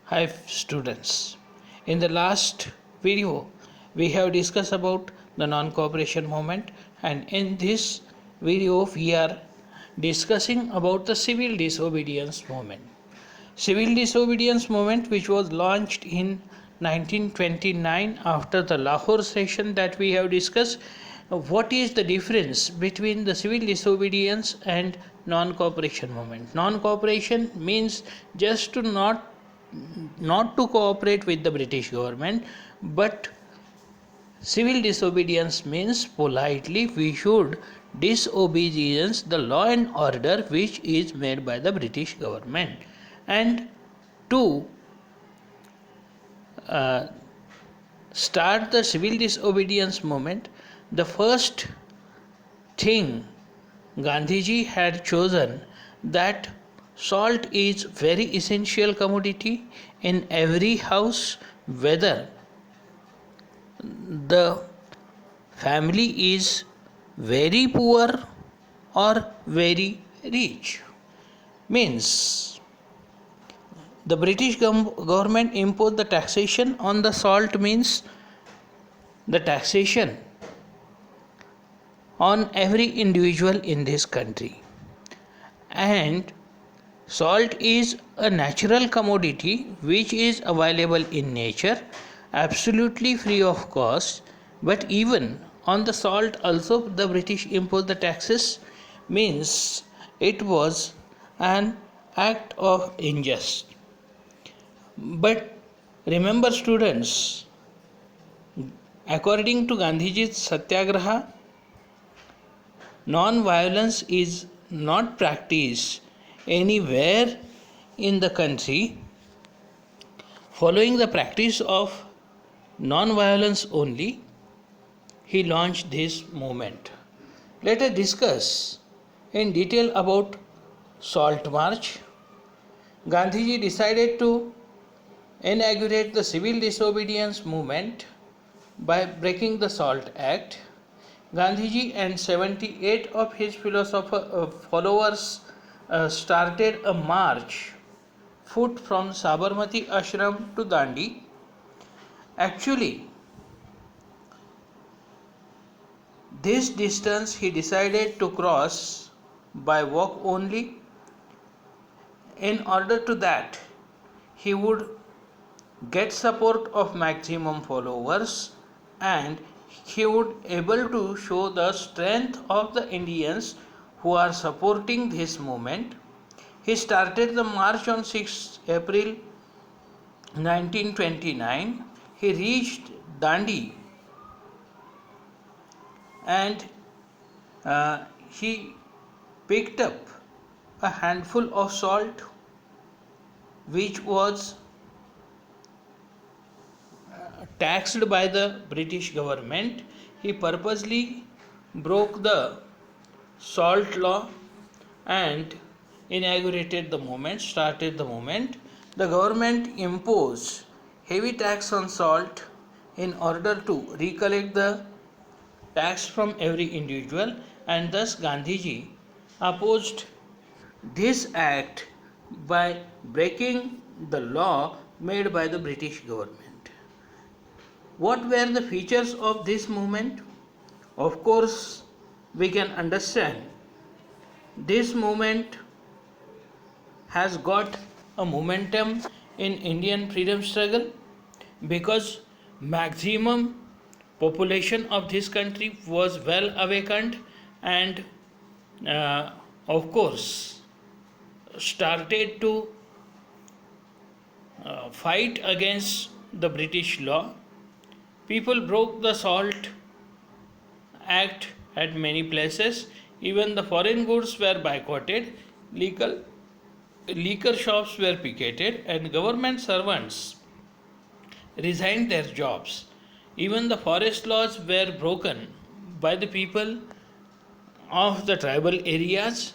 Hi students. In the last video we have discussed about the non-cooperation movement, and in this video we are discussing about the civil disobedience movement. Civil disobedience movement, which was launched in 1929 after the Lahore session that we have discussed. What is the difference between the civil disobedience and non-cooperation movement? Non-cooperation means just to not to cooperate with the British government, but civil disobedience means politely we should disobedience the law and order which is made by the British government. And to uh, start the civil disobedience movement, the first thing Gandhiji had chosen that salt is very essential commodity in every house, whether the family is very poor or very rich. Means the British government imposed the taxation on the salt, means the taxation on every individual in this country. And salt is a natural commodity which is available in nature, absolutely free of cost. But even on the salt also the British imposed the taxes, means it was an act of injustice. But remember students, according to Gandhiji's Satyagraha, non-violence is not practiced anywhere in the country. Following the practice of non-violence only, he launched this movement. Let us discuss in detail about Salt March. Gandhiji decided to inaugurate the civil disobedience movement by breaking the Salt Act. Gandhiji and 78 of his followers started a march foot from Sabarmati Ashram to Dandi. Actually, this distance he decided to cross by walk only. In order to that, he would get support of maximum followers, and he would able to show the strength of the Indians who are supporting this movement. He started the march on 6 April 1929. He reached Dandi and he picked up a handful of salt which was taxed by the British government. He purposely broke the salt law and inaugurated the movement, started the movement. The government imposed heavy tax on salt in order to recollect the tax from every individual, and thus Gandhiji opposed this act by breaking the law made by the British government. What were the features of this movement? Of course, we can understand this movement has got a momentum in Indian freedom struggle because maximum population of this country was well awakened and of course started to fight against the British law. People broke the Salt Act at many places. Even the foreign goods were boycotted, liquor shops were picketed, and government servants resigned their jobs. Even the forest laws were broken by the people of the tribal areas.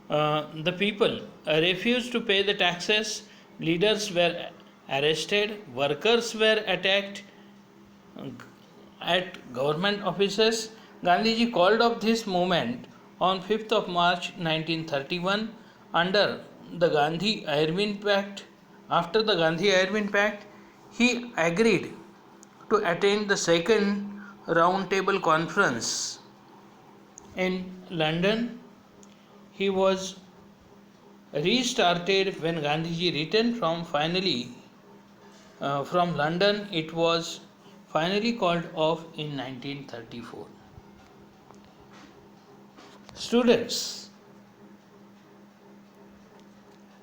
The people refused to pay the taxes, leaders were arrested, workers were attacked at government offices. Gandhiji called off this movement on 5th of March 1931 under the Gandhi-Irvine Pact, After the Gandhi-Irvine Pact, he agreed to attend the second Roundtable Conference in London. He was restarted when Gandhiji returned from London. It was finally called off in 1934. Students,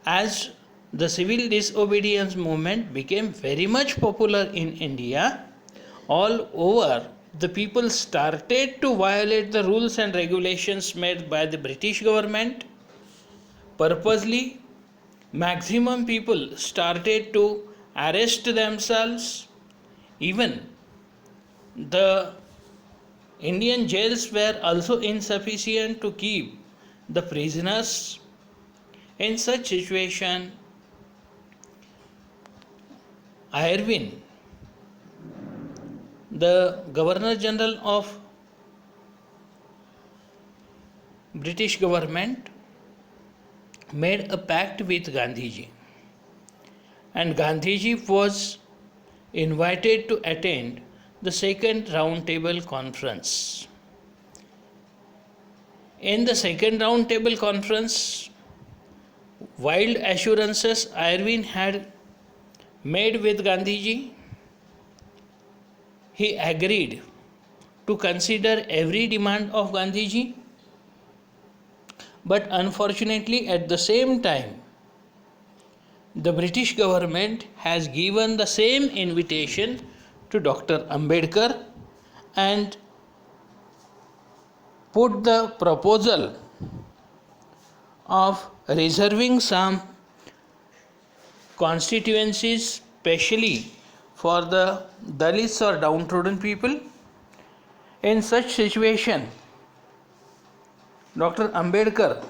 as the civil disobedience movement became very much popular in India, all over the people started to violate the rules and regulations made by the British government purposely. Maximum people started to arrest themselves. Even the Indian jails were also insufficient to keep the prisoners. In such situation, Irvine, the Governor General of British government, made a pact with Gandhiji, and Gandhiji was invited to attend the second roundtable conference. In the second roundtable conference, wild assurances Irvine had made with Gandhiji, he agreed to consider every demand of Gandhiji, but unfortunately at the same time the British government has given the same invitation to Dr. Ambedkar and put the proposal of reserving some constituencies specially for the Dalits or downtrodden people. In such situation, Dr. Ambedkar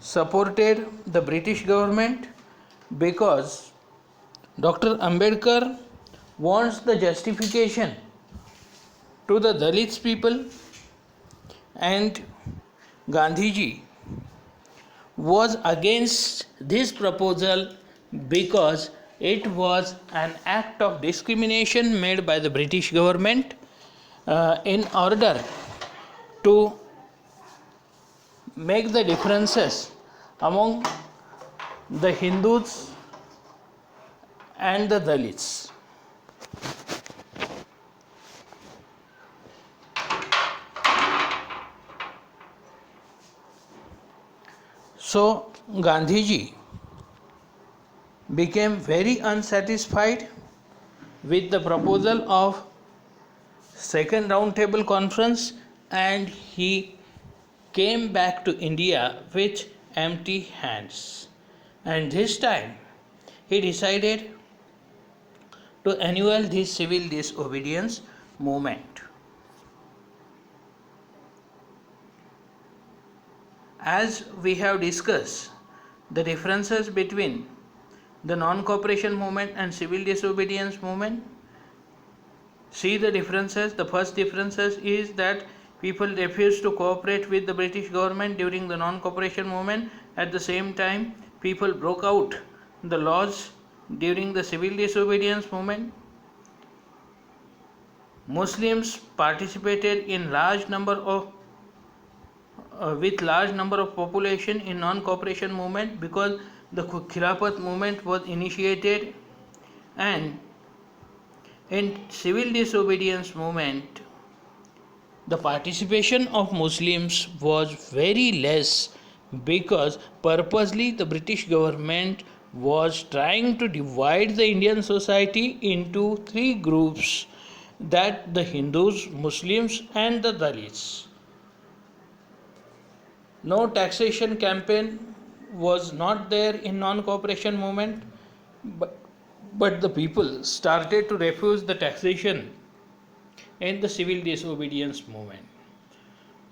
supported the British government because Dr. Ambedkar wants the justification to the Dalits people, and Gandhiji was against this proposal because it was an act of discrimination made by the British government in order to make the differences among the Hindus and the Dalits. So Gandhiji became very unsatisfied with the proposal of second roundtable conference, and he came back to India with empty hands. And this time he decided to annul this civil disobedience movement. As we have discussed the differences between the non-cooperation movement and civil disobedience movement, see the differences. The first differences is that people refused to cooperate with the British government during the non-cooperation movement. At the same time, people broke out the laws during the civil disobedience movement. Muslims participated in large number of with large number of population in non-cooperation movement because the Khilafat movement was initiated, and in civil disobedience movement the participation of Muslims was very less because purposely the British government was trying to divide the Indian society into three groups, that the Hindus, Muslims and the Dalits. No taxation campaign was not there in non-cooperation movement, but the people started to refuse the taxation in the civil disobedience movement.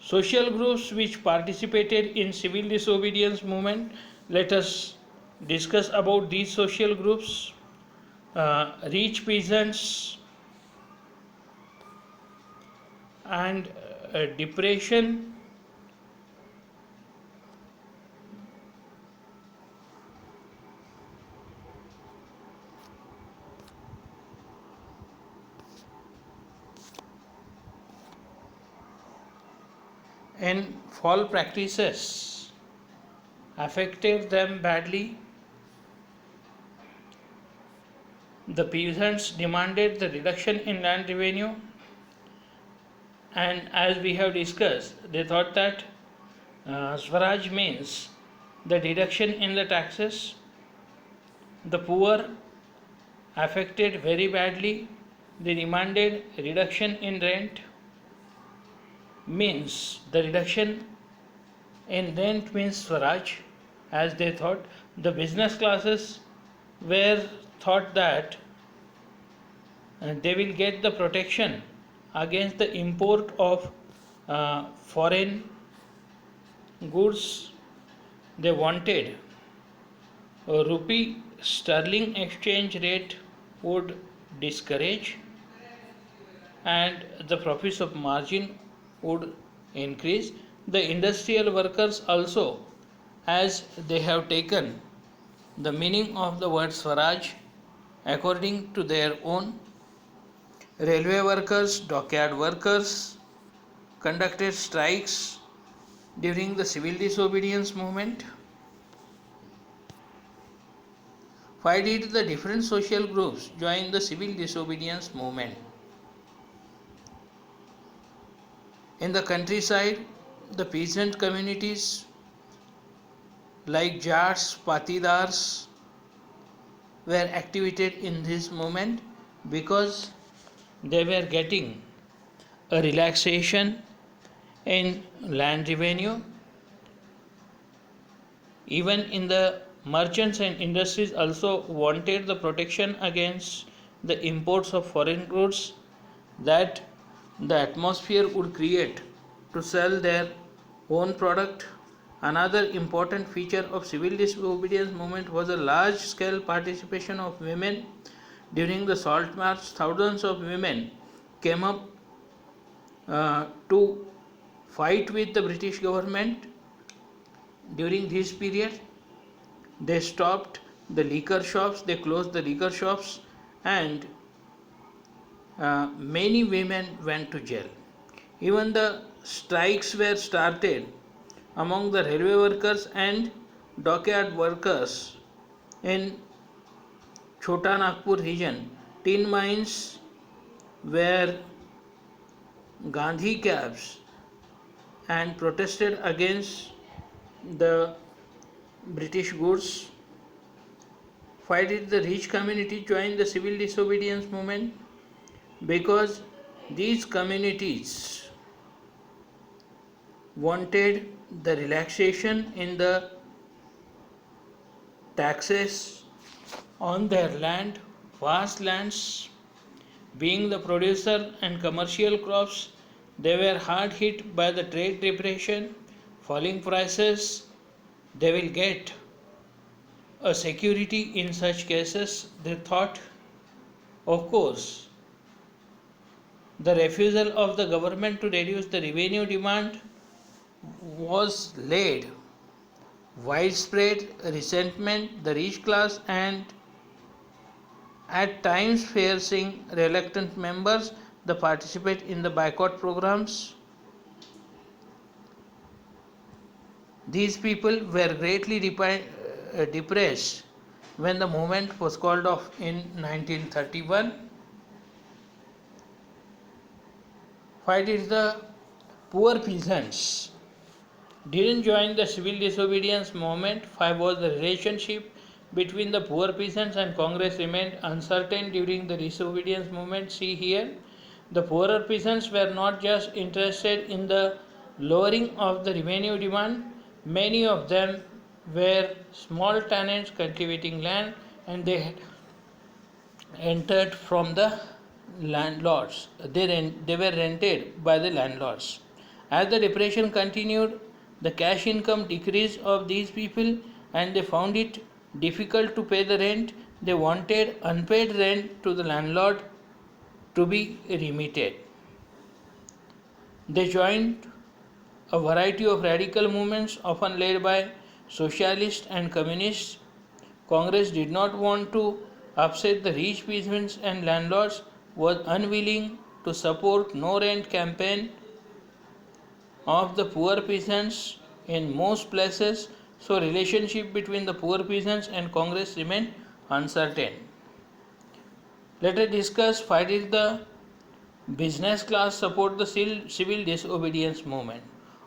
Social groups which participated in civil disobedience movement, let us discuss about these social groups. Rich peasants and depression, in fall practices affected them badly. The peasants demanded the reduction in land revenue, and as we have discussed, they thought that Swaraj means the reduction in the taxes. The poor affected very badly. They demanded reduction in rent, means the reduction in rent means Swaraj, as they thought. The business classes were thought that they will get the protection against the import of foreign goods. They wanted a rupee sterling exchange rate would discourage, and the profits of margin would increase. The industrial workers also, as they have taken the meaning of the word Swaraj according to their own. Railway workers, dockyard workers conducted strikes during the civil disobedience movement. Why did the different social groups join the civil disobedience movement? In the countryside, the peasant communities like Jats, Patidars were activated in this movement because they were getting a relaxation in land revenue. Even in the merchants and industries also wanted the protection against the imports of foreign goods that the atmosphere would create to sell their own product. Another important feature of civil disobedience movement was a large scale participation of women during the Salt March. Thousands of women came up to fight with the British government during this period. They stopped the liquor shops, they closed the liquor shops, and many women went to jail. Even the strikes were started among the railway workers and dockyard workers in Chota Nagpur region. Tin mines were Gandhi cabs and protested against the British goods. Why did the rich community join the civil disobedience movement? Because these communities wanted the relaxation in the taxes on their land, vast lands. Being the producer and commercial crops, they were hard hit by the trade depression, falling prices. They will get a security in such cases, they thought. Of course, the refusal of the government to reduce the revenue demand was laid widespread resentment. The rich class and at times facing reluctant members to participate in the boycott programs. These people were greatly depressed when the movement was called off in 1931. Why did the poor peasants didn't join the civil disobedience movement? Why was the relationship between the poor peasants and Congress remained uncertain during the disobedience movement? See here, the poorer peasants were not just interested in the lowering of the revenue demand. Many of them were small tenants cultivating land, and they had entered from the landlords. They were rented by the landlords. As the depression continued, the cash income decreased of these people, and they found it difficult to pay the rent. They wanted unpaid rent to the landlord to be remitted. They joined a variety of radical movements, often led by socialists and communists. Congress did not want to upset the rich peasants, and landlords was unwilling to support no rent campaign. of the poor peasants in most places, so relationship between the poor peasants and Congress remained uncertain. Let us discuss why did the business class support the civil disobedience movement,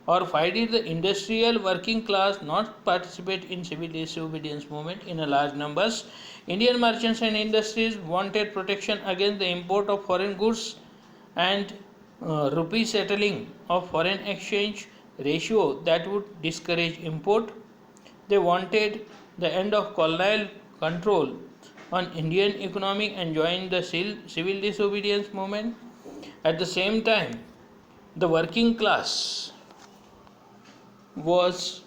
or why did the industrial working class not participate in civil disobedience movement in a large numbers. Indian merchants and industries wanted protection against the import of foreign goods and rupee settling of foreign exchange ratio that would discourage import. They wanted the end of colonial control on Indian economy and joined the civil disobedience movement. At the same time, the working class was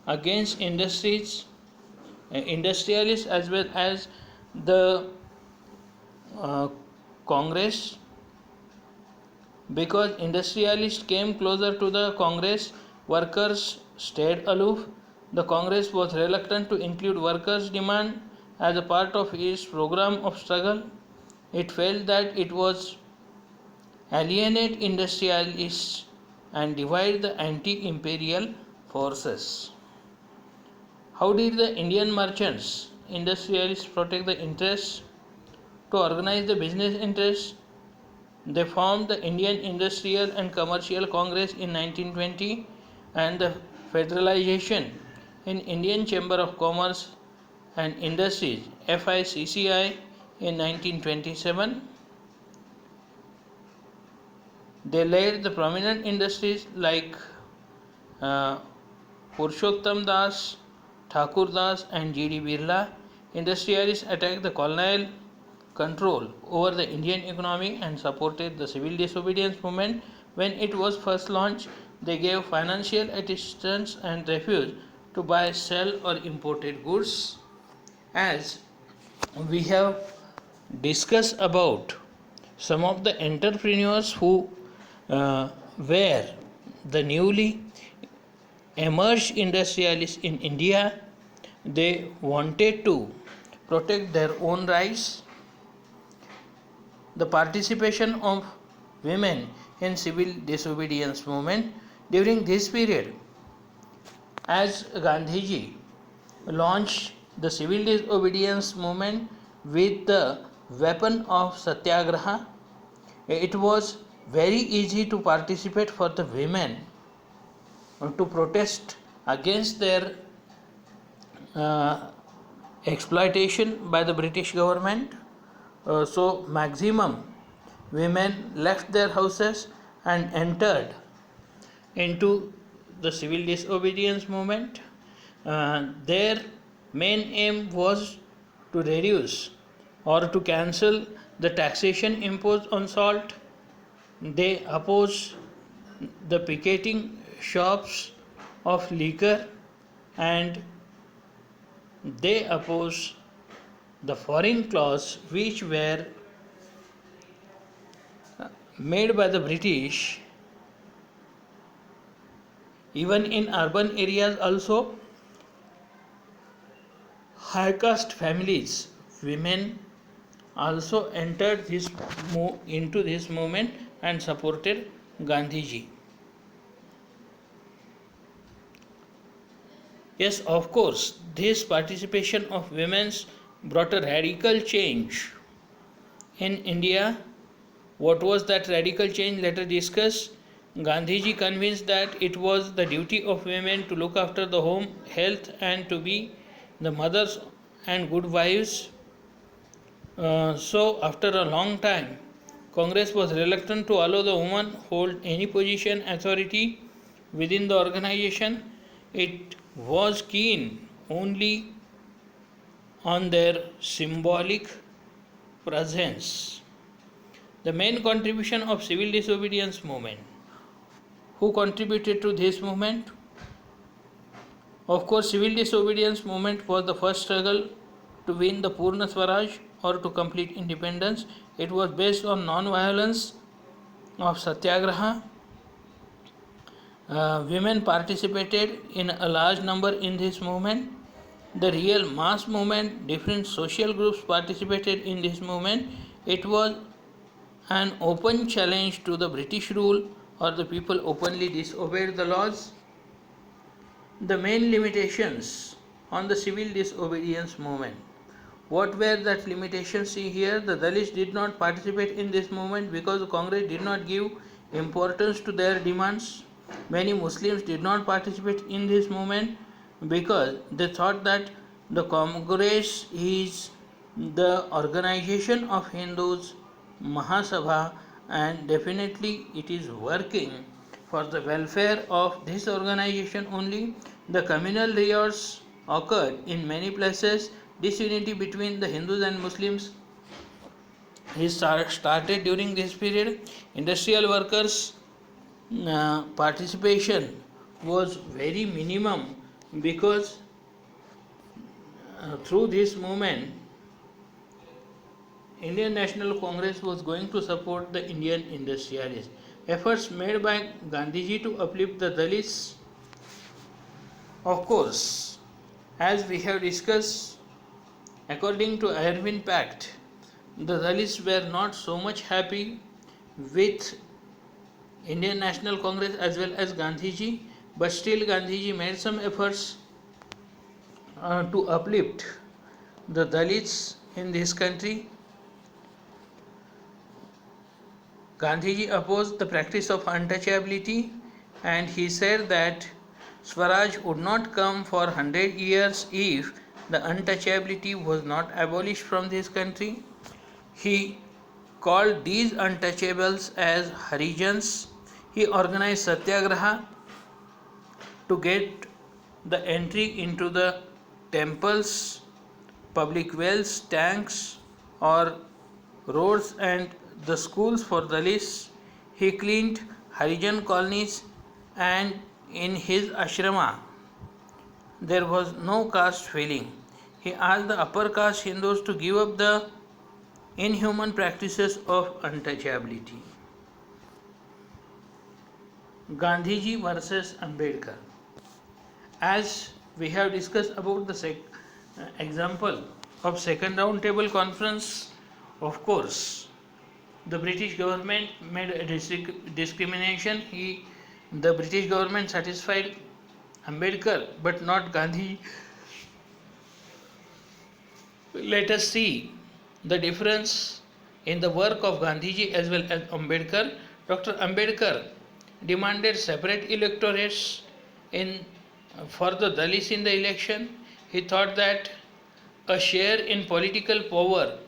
against industrialists as well as the uh, Congress, because industrialists came closer to the Congress, workers stayed aloof. The Congress was reluctant to include workers' demand as a part of its program of struggle. It felt that it was alienate industrialists and divide the anti-imperial forces. How did the Indian merchants, industrialists protect the interests? To organize the business interests, they formed the Indian Industrial and Commercial Congress in 1920 and the Federalization in Indian Chamber of Commerce and Industries FICCI in 1927. They led the prominent industries like uh, Purushottam Das, Thakur Das, and G.D. Birla. Industrialists attacked the colonial control over the Indian economy and supported the civil disobedience movement. When it was first launched, they gave financial assistance and refused to buy, sell, or imported goods. As we have discussed about some of the entrepreneurs who were the newly emerged industrialists in India, they wanted to protect their own rights. The participation of women in civil disobedience movement during this period, as Gandhiji launched the civil disobedience movement with the weapon of satyagraha, it was very easy to participate for the women to protest against their exploitation by the British government. So maximum women left their houses and entered into the civil disobedience movement. Their main aim was to reduce or to cancel the taxation imposed on salt. They opposed the picketing shops of liquor, and they opposed the foreign clothes which were made by the British. Even in urban areas also, high caste families, women also entered into this movement and supported Gandhiji. Yes, of course, this participation of women brought a radical change in India. What was that radical change? Let us discuss. Gandhiji convinced that it was the duty of women to look after the home, health, and to be the mothers and good wives. So, after a long time, Congress was reluctant to allow the woman hold any position authority within the organization. It was keen only on their symbolic presence. The main contribution of civil disobedience movement. Who contributed to this movement? Of course, civil disobedience movement was the first struggle to win the Purna Swaraj or to complete independence. It was based on non-violence of satyagraha. Women participated in a large number in this movement. The real mass movement, different social groups participated in this movement. It was an open challenge to the British rule or the people openly disobeyed the laws. The main limitations on the civil disobedience movement. What were that limitations? See here, the Dalits did not participate in this movement because the Congress did not give importance to their demands. Many Muslims did not participate in this movement because they thought that the Congress is the organization of Hindus, Mahasabha, and definitely it is working for the welfare of this organization only. The communal riots occurred in many places. Disunity between the Hindus and Muslims started during this period. Industrial workers' participation was very minimum because through this movement Indian National Congress was going to support the Indian industrialists. Efforts made by Gandhiji to uplift the Dalits, of course, as we have discussed, according to Irwin Pact, the Dalits were not so much happy with Indian National Congress as well as Gandhiji, but still Gandhiji made some efforts to uplift the Dalits in this country. Gandhiji opposed the practice of untouchability and he said that Swaraj would not come for 100 years if the untouchability was not abolished from this country. He called these untouchables as Harijans. He organized Satyagraha to get the entry into the temples, public wells, tanks, or roads and the schools for Dalits. He cleaned Harijan colonies and in his ashrama there was no caste feeling. He asked the upper caste Hindus to give up the inhuman practices of untouchability. Gandhiji versus Ambedkar. As we have discussed about the example of second round table conference, of course, the British government made a discrimination. The British government satisfied Ambedkar but not Gandhi. Let us see the difference in the work of Gandhiji as well as Ambedkar. Dr. Ambedkar demanded separate electorates for the Dalits in the election. He thought that a share in political power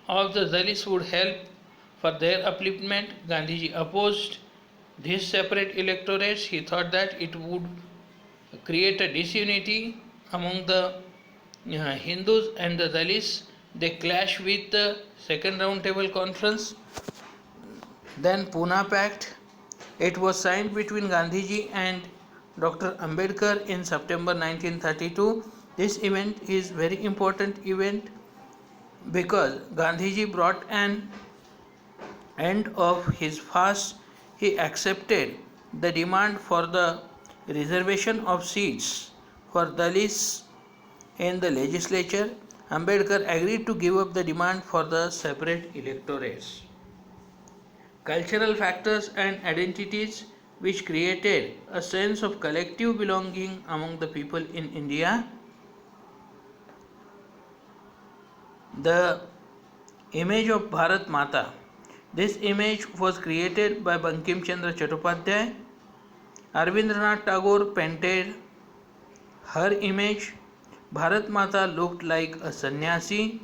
of the Dalits would help for their upliftment. Gandhiji opposed these separate electorates. He thought that it would create a disunity among the Hindus and the Dalits. They clash with the second round table conference. Then Pune Pact. It was signed between Gandhiji and Dr. Ambedkar in September 1932. This event is very important event because Gandhiji brought an end of his fast. He accepted the demand for the reservation of seats for Dalits in the legislature. Ambedkar agreed to give up the demand for the separate electorates. Cultural factors and identities which created a sense of collective belonging among the people in India. The image of Bharat Mata. This image was created by Bankim Chandra Chattopadhyay. Rabindranath Tagore painted her image. Bharat Mata looked like a sannyasi.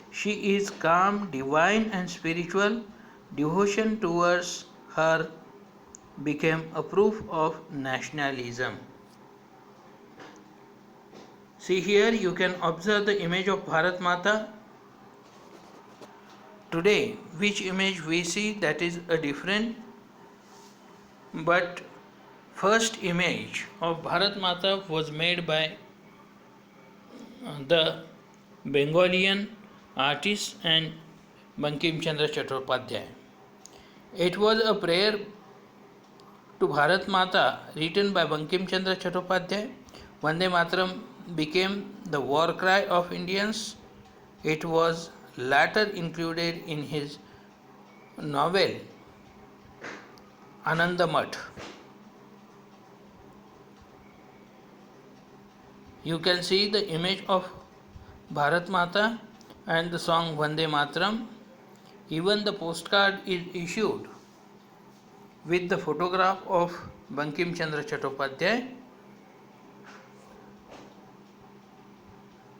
She is calm, divine and spiritual. Devotion towards her became a proof of nationalism. See here, you can observe the image of Bharat Mata. Today, which image we see, that is a different, but first image of Bharat Mata was made by the Bengalian artist and Bankim Chandra Chattopadhyay. It was a prayer to Bharat Mata written by Bankim Chandra Chattopadhyay. Vande Mataram became the war cry of Indians. It was later included in his novel Anandamath. You can see the image of Bharat Mata and the song Vande Mataram. Even the postcard is issued with the photograph of Bankim Chandra Chattopadhyay.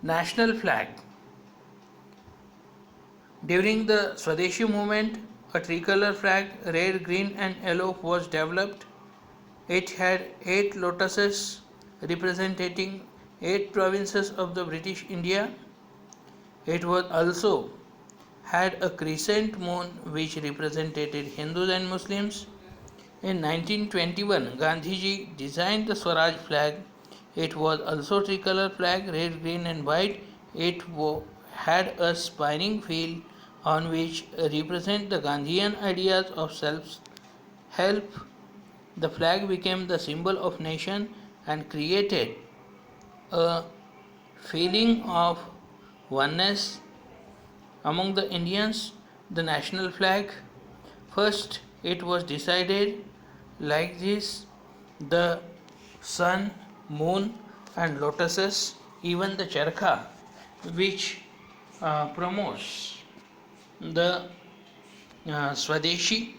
National flag. During the Swadeshi movement, a tricolor flag, red, green, and yellow, was developed. It had 8 lotuses representing 8 provinces of the British India. It was also had a crescent moon which represented Hindus and Muslims. In 1921, Gandhiji designed the Swaraj flag. It was also tricolor flag, red, green, and white. It had a spinning wheel on which represent the Gandhian ideas of self-help. The flag became the symbol of nation and created a feeling of oneness among the Indians. The national flag, first it was decided like this: the sun, moon, and lotuses, even the charkha, which promotes the Swadeshi,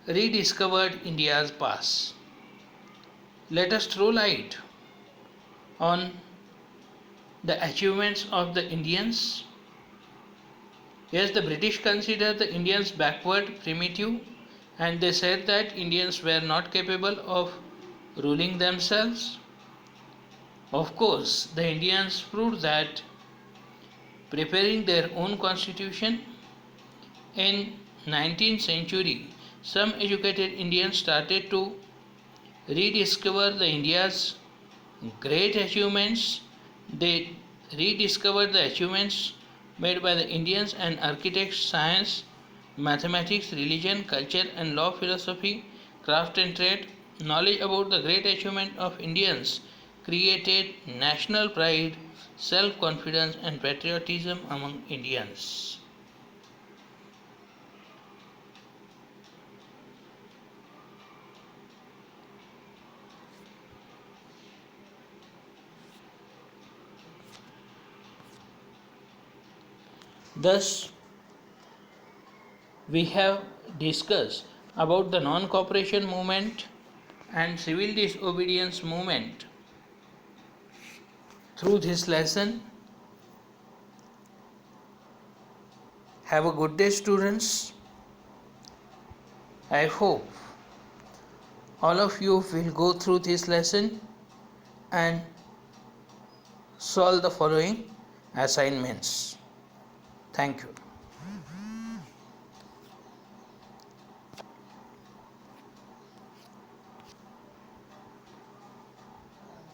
rediscovered India's past. Let us throw light on the achievements of the Indians. Yes, the British considered the Indians backward, primitive, and they said that Indians were not capable of ruling themselves. Of course, the Indians proved that, preparing their own constitution. In 19th century, some educated Indians started to rediscover the India's great achievements. They rediscovered the achievements made by the Indians and architects, science, mathematics, religion, culture and law, philosophy, craft and trade. Knowledge about the great achievement of Indians created national pride, self-confidence and patriotism among Indians. Thus, we have discussed about the non-cooperation movement and civil disobedience movement through this lesson. Have a good day, students. I hope all of you will go through this lesson and solve the following assignments. Thank you.